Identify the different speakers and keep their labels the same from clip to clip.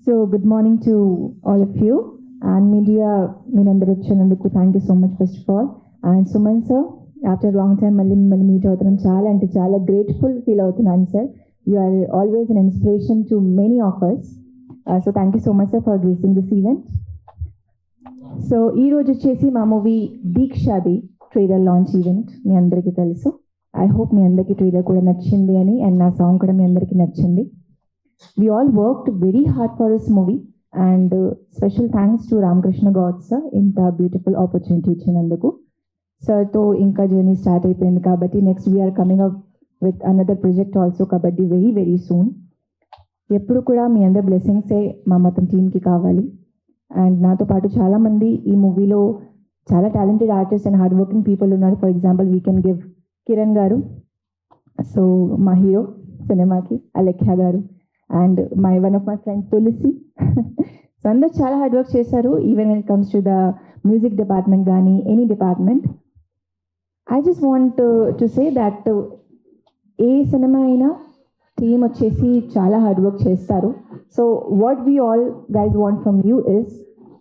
Speaker 1: So good morning to all of you and media Minandaru Chananduku. Thank you so much first of all. And Suman sir, after a long time మళ్ళీ meet అవుతున్నాం చాలా grateful feel అవుతున్నాను sir. You are always an inspiration to many of us. So thank you so much sir for gracing this event. So ఈ రోజు వచ్చేసి మా movie దీక్షాది trailer launch event మీ అందరికీ తెలుసు. ఐ హోప్ మీ అందరికీ ట్రైలర్ కూడా నచ్చింది అని అండ్ నా సాంగ్ కూడా మీ అందరికీ నచ్చింది. We all worked very hard for this movie and special thanks to Ramakrishna God sir ఇంత బ్యూటిఫుల్ ఆపర్చునిటీ ఇచ్చినందుకు. సార్తో ఇంకా జర్నీ స్టార్ట్ అయిపోయింది కాబట్టి next we're coming up with another project also kabaddi very soon. ఎప్పుడు కూడా మీ అందరి బ్లెస్సింగ్సే మా మొత్తం టీంకి కావాలి. అండ్ నాతో పాటు చాలామంది ఈ మూవీలో చాలా talented artist and hard working people ఉన్నారు. For example we can give Kiran garu, so మా హీరో సినిమాకి, Alekhya garu and one of my friend Tulasi. So అందరు చాలా హార్డ్ వర్క్ చేశారు. Even when it comes to the music department కానీ any department. I just want to say that a cinema అయినా team వచ్చేసి చాలా hard work చేస్తారు. So what we all guys want from you is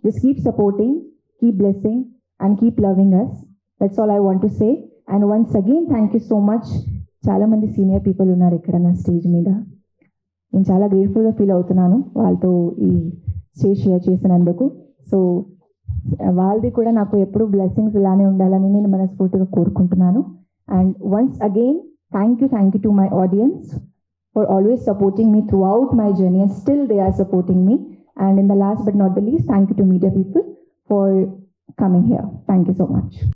Speaker 1: just keep supporting, keep blessing and keep loving us. That's all I want to say. And once again thank you so much. చాలామంది senior people ఉన్నారు ఇక్కడ నా stage మీద. నేను చాలా గ్రేట్ఫుల్గా feel అవుతున్నాను వాళ్ళతో ఈ స్టేజ్ షేర్ చేసినందుకు. సో వాళ్ళది కూడా నాకు ఎప్పుడు బ్లెస్సింగ్స్ ఇలానే ఉండాలని నేను మనస్ఫూర్తిగా కోరుకుంటున్నాను. And once again thank you to my audience for always supporting me throughout my journey, and still they are supporting me. And in the last but not the least, thank you to media people for coming here. Thank you so much.